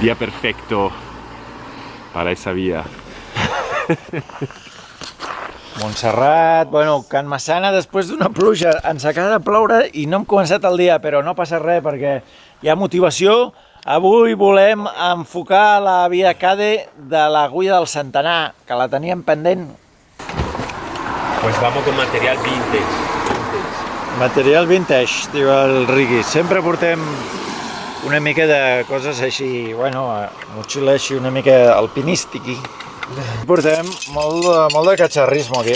día perfecto para esa vía. Montserrat, bueno, Can Massana, després d'una pluja, ens acaba de ploure i no hem començat el dia, però no passa res perquè hi ha motivació. Avui volem enfocar la via Cade de l'Agulla del Centenar, que la teníem pendent. Pues vamos con material vintage. Material vintage, diu el Riqui. Sempre portem una mica de coses així, bueno, motxilla així una mica alpinística. Portem molt de catxarrismo aquí,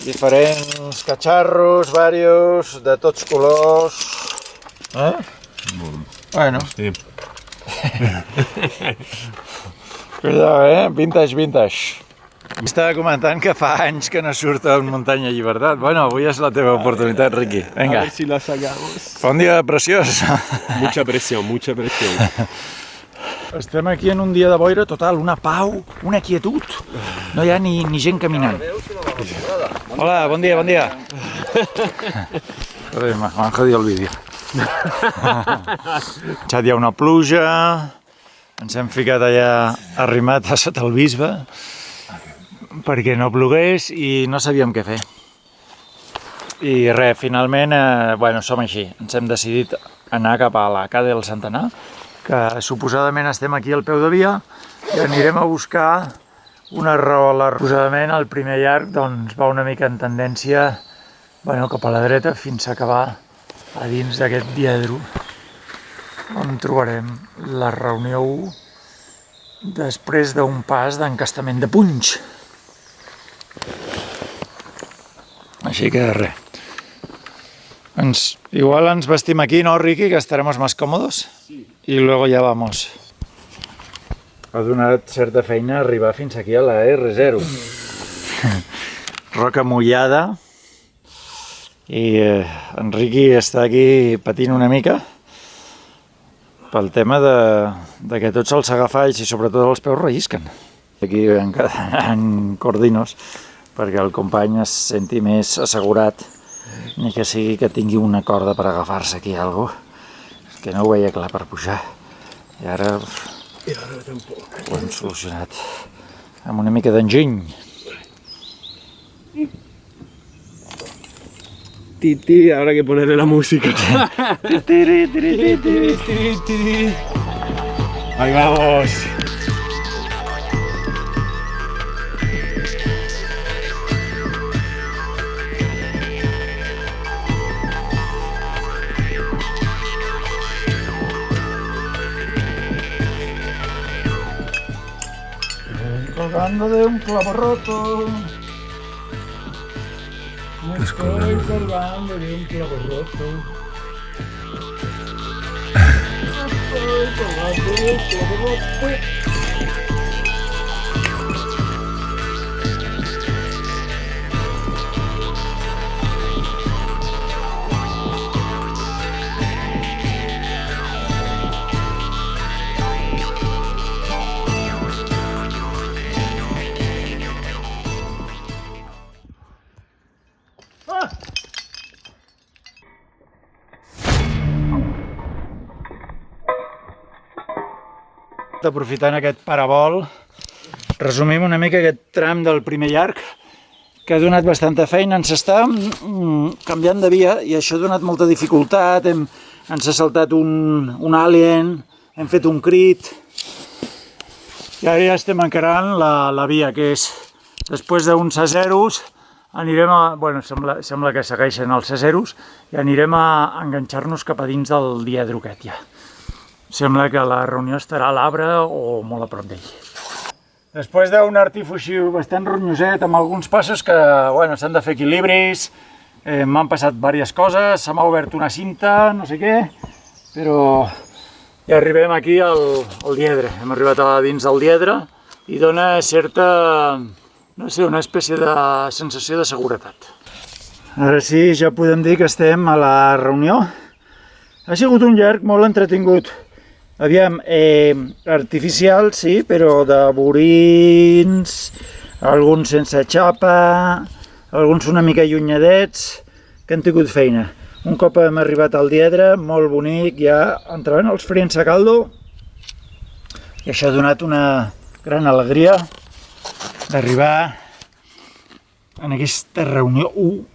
diferents catxarros, varios, de tots colors. Bueno. Sí. Cuidado, vintage, vintage. Estava comentant que fa anys que no surt a Muntanya Llibertat. Bueno, avui és la teva oportunitat, Riqui. Venga. A ver si la sacamos. Fa un dia preciós. Mucha presión, mucha presión. Estem aquí en un dia de boira total, una pau, una quietud. No hi ha ni gent caminant. Hola, bon dia, bon dia. M'han jodido el vídeo. Ja hi ha una pluja, ens hem ficat allà arrimat a sota el bisbe perquè no plogués i no sabíem què fer. I res, finalment, bueno, som així. Ens hem decidit anar cap a la Cade del Centenar, que suposadament estem aquí al peu de via i anirem a buscar una raola. Suposadament el primer llarg doncs, va una mica en tendència cap a la dreta fins a acabar a dins d'aquest diedro on trobarem la reunió 1 després d'un pas d'encastament de punys. Així que res. Igual ens vestim aquí, ¿no, Riqui? Que estaremos más cómodos. Sí. Y luego ya vamos. Ha donat certa feina arribar fins aquí a la R0. Roca mullada. I en Riqui està aquí patint una mica pel tema de que tots els agafalls i sobretot els peus rellisquen. Aquí en cordinos perquè el company es senti més assegurat, ni que sigui que tingui una corda per agafar-se aquí a algú. És que no ho veia clar per pujar. I ara ho hem solucionat amb una mica d'enginy. Titi, ahora que ponerle la música. Ahí vamos. Colgando de un clavo roto. Me estoy colgando de un clavo roto. Me estoy colgando de un clavo roto. Aprofitant aquest parabol, resumim una mica aquest tram del primer llarg, que ha donat bastanta feina. Ens està canviant de via i això ha donat molta dificultat. Ens ha saltat un alien, hem fet un crit i ara ja estem encarant la via, que és després d'uns C0s anirem a... Bueno, sembla que segueixen els C0s i anirem a enganxar-nos cap a dins del diedro aquest ja. Sembla que la reunió estarà a l'Arbre o molt a prop d'ell. Després d'un artifuixi bastant ronyoset, amb alguns passos que s'han de fer equilibris, m'han passat diverses coses, se m'ha obert una cinta, no sé què, però ja arribem aquí al diedre. Hem arribat a dins del diedre i dona certa, no sé, una espècie de sensació de seguretat. Ara sí, ja podem dir que estem a la reunió. Ha sigut un llarg molt entretingut. Aviam, artificial, sí, però de burins, alguns sense xapa, alguns una mica allunyadets, que han tingut feina. Un cop hem arribat al Diedre, molt bonic, ja entraven els friends a caldo i això ha donat una gran alegria d'arribar en aquesta reunió 1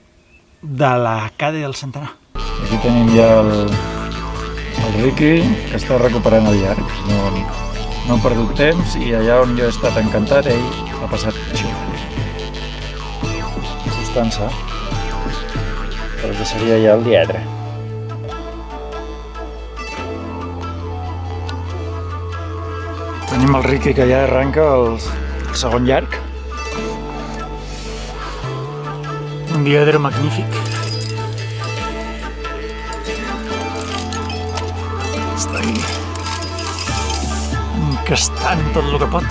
de la Cade del Centenar. Aquí tenim ja el Riqui, que està recuperant el llarg. No ha perdut temps i allà on jo he estat encantat, ell ha passat això. Ajustant-se pel que seria ja el Diedre. Tenim el Riqui que ja arranca el segon llarg. Un Diedre magnífic. Està ahí encastant tot el que pot.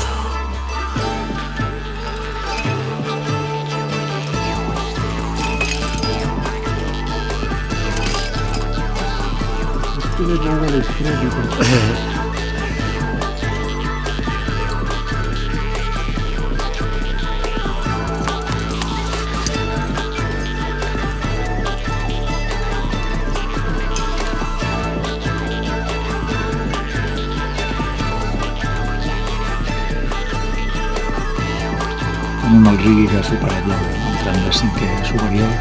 Tenim el Riqui que ha superat ja el tram de 5è superior.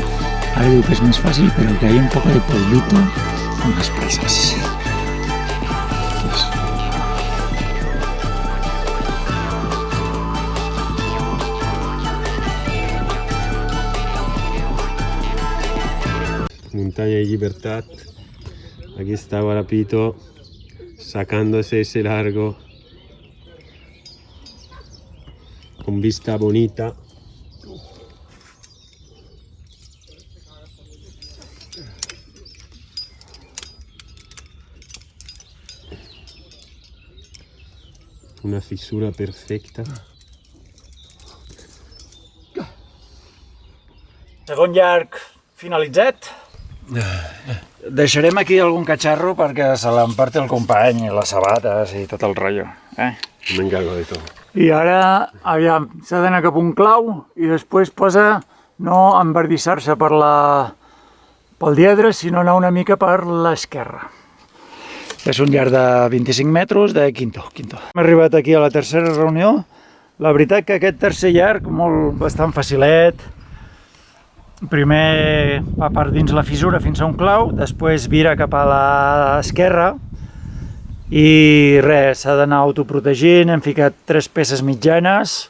Ara diu que és més fàcil, però que hi ha un poc de polvito en les presses. Montaña de Libertad. Aquí está Guarapito sacándose ese largo con vista bonita. Una fisura perfecta. Segon llarg finalitzat. Deixarem aquí algun catxarro perquè se l'emporti el company, les sabates i tot el rotllo. M'encargo de tot. I ara, aviam, s'ha d'anar cap a un clau i després posa no enverdissar-se pel Diedre, sinó anar una mica per l'esquerra. És un llarg de 25 metres de quinto. Hem arribat aquí a la tercera reunió. La veritat que aquest tercer llarg, bastant facilet. Primer va per dins la fissura fins a un clau, després vira cap a l'esquerra i res, s'ha d'anar autoprotegint, hem ficat 3 peces mitjanes.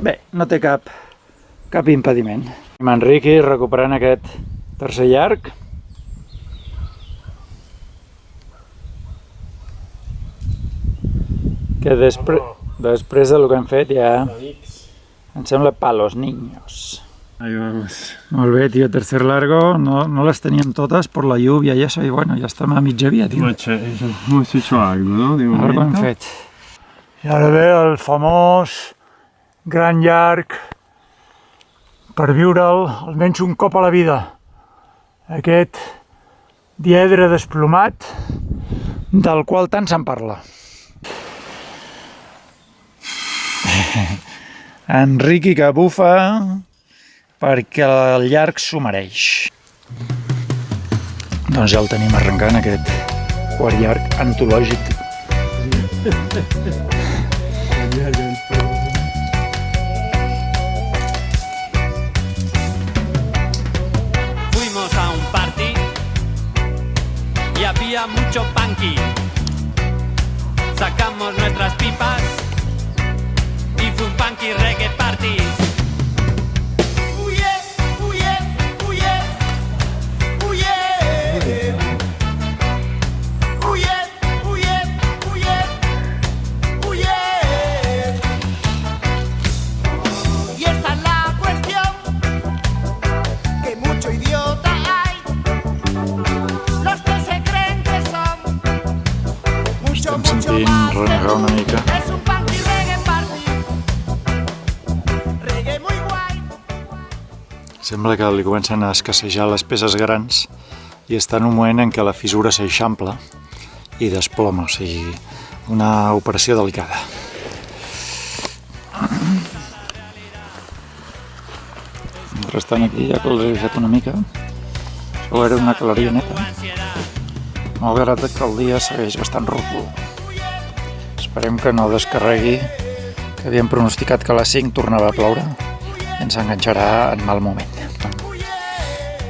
Bé, no té cap impediment. En Riqui recuperant aquest tercer llarg. Que després del que hem fet ja em sembla pa los niños. Ahí vamos. Molt bé, tio, tercer largo, no les teníem totes per la lluvia i això, i bueno, ja estem a mitja via, tio. Hemos hecho algo, ¿no? De Algo hem fet. I ara ve el famós gran llarg per viure'l almenys un cop a la vida. Aquest Diedre desplomat del qual tant se'n parla. En Riqui que bufa perquè el llarg s'ho mereix. Doncs ja el tenim arrencant, aquest quart llarg antològic. Fuimos a un party y había mucho punky. Sacamos nuestras pipas y fue un punky reggae party. Estem sentint renegar una mica. Sembla que li comencen a escassejar les peces grans i està en un moment en què la fissura s'eixampla i desploma, o sigui, una operació delicada. Mentrestant aquí ja que els he deixat una mica, Això era una clarioneta, malgrat que el dia segueix bastant rúfol. Esperem que no descarregui, que havíem pronosticat que a les 5 tornava a ploure i ens enganxarà en mal moment.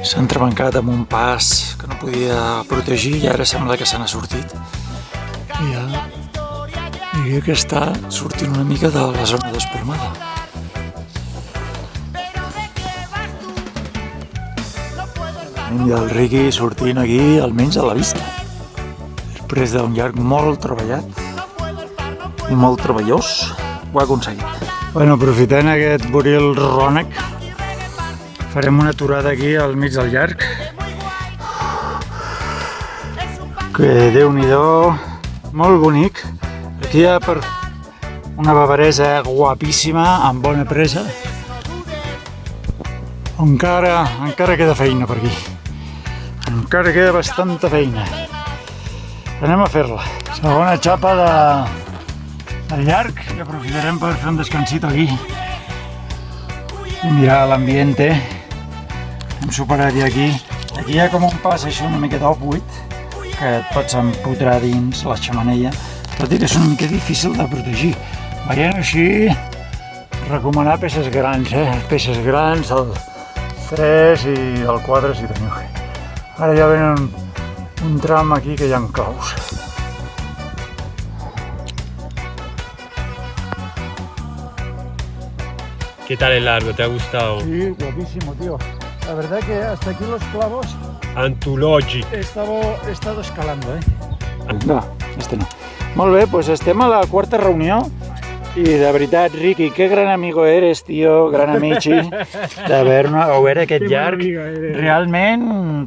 S'ha entrebancat amb un pas que no podia protegir i ara sembla que se n'ha sortit. I ja diria que està sortint una mica de la zona desplomada. Tenim ja el Riqui sortint aquí, almenys a la vista. Després d'un llarg molt treballat i molt treballós, ho ha aconseguit. Bueno, aprofitant aquest buril rònec, farem una aturada aquí al mig del llarg. Que Déu-n'hi-do, molt bonic. Aquí hi ha per una bavaresa guapíssima, amb bona presa. Encara queda feina per aquí. Encara queda bastanta feina. Anem a fer-la. Segona xapa del llarg i aprofitarem per fer un descansito aquí. I mirar l'ambient. Hem superat ja aquí. Aquí hi ha com un pas així una mica buit que et pots empotrar dins la xemeneia, tot i que és una mica difícil de protegir. Veient així, recomanar peces grans, peces grans, el 3 i el 4 si teniu. Ara ja venen un tram aquí que hi ha claus. ¿Qué tal el largo? ¿Te ha gustado? Sí, guapísimo, tío. La verdad que hasta aquí los clavos Antulogic. he estado escalando, No, no. Molt bé, doncs estem a la quarta reunió i de veritat, Riqui, que gran amigo eres, tio, gran amici, d'haver aquest llarg. Realment,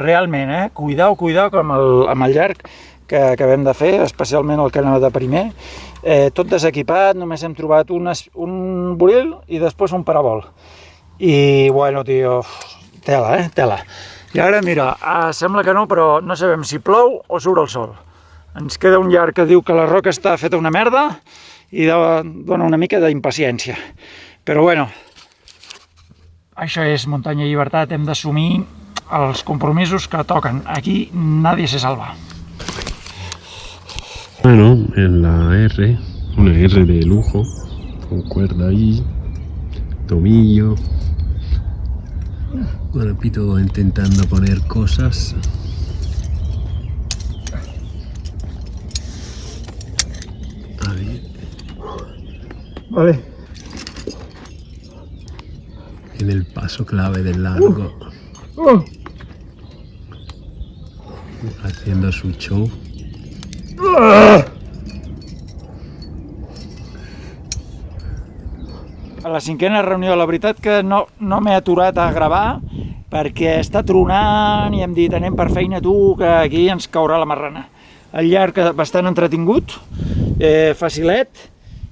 cuidao amb el llarg que acabem de fer, especialment el que anava de primer. Tot desequipat, només hem trobat un buril i després un parabol. I, bueno, tio, tela. I ara, mira, sembla que no, però no sabem si plou o surt el sol. Ens queda un llarg que diu que la roca està feta una merda i dona una mica d'impaciència. Però, bueno, això és muntanya i llibertat, hem d'assumir els compromisos que toquen. Aquí nadie se salva. Bueno, en la R, una R de lujo, con cuerda ahí, tomillo. Bueno, Pito intentando poner cosas. A ver. Vale. En el paso clave del largo. Haciendo su show. A la cinquena reunió, la veritat que no m'he aturat a gravar perquè està tronant i hem dit anem per feina tu, que aquí ens caurà la marrana. El llarg bastant entretingut, facilet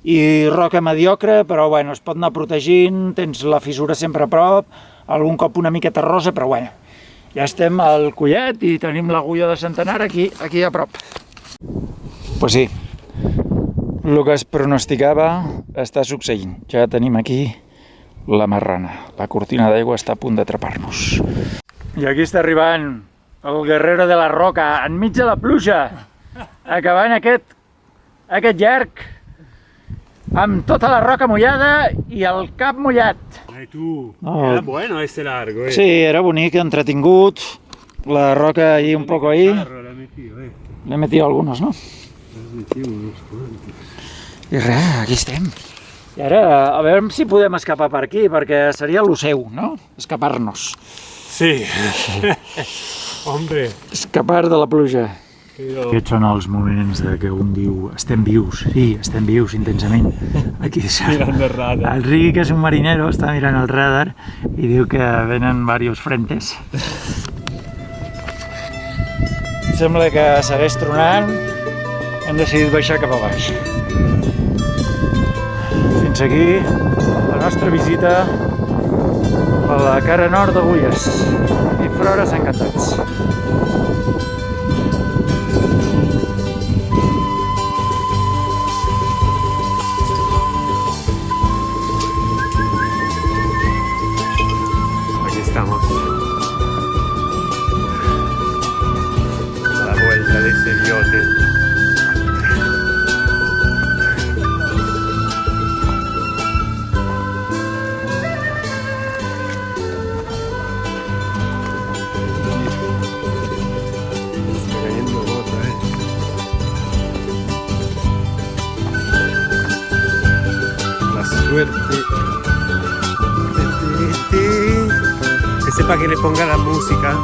i roca mediocre, però bueno, es pot anar protegint, tens la fissura sempre a prop, algun cop una miqueta rosa, però bueno, ja estem al collet i tenim l'agulla de centenar aquí a prop. Pues sí, el que es pronosticava està succeint. Ja tenim aquí la marrana. La cortina d'aigua està a punt d'atrapar-nos. I aquí està arribant el guerrero de la roca, enmig de la pluja, acabant aquest llarg amb tota la roca mullada i el cap mullat. Tú, era bueno este largo, Sí, era bonic, entretingut. La roca ahí un poco ahí. Le he metido algunos, ¿no? I res, aquí estem. I ara, a veure si podem escapar per aquí, perquè seria lo seu, no? Escapar-nos. Sí. Hombre. Escapar de la pluja. Aquests són els moments que un diu estem vius, sí, estem vius intensament. Aquí mirant el radar. El Riqui, que és un marinero, està mirant el radar i diu que venen diversos frentes. Sembla que segueix tronant, hem decidit baixar cap a baix. Fins aquí la nostra visita a la cara nord d'Agulles i Frores Encantats. Aquí estamos. suerte. Que sepa que le ponga la música.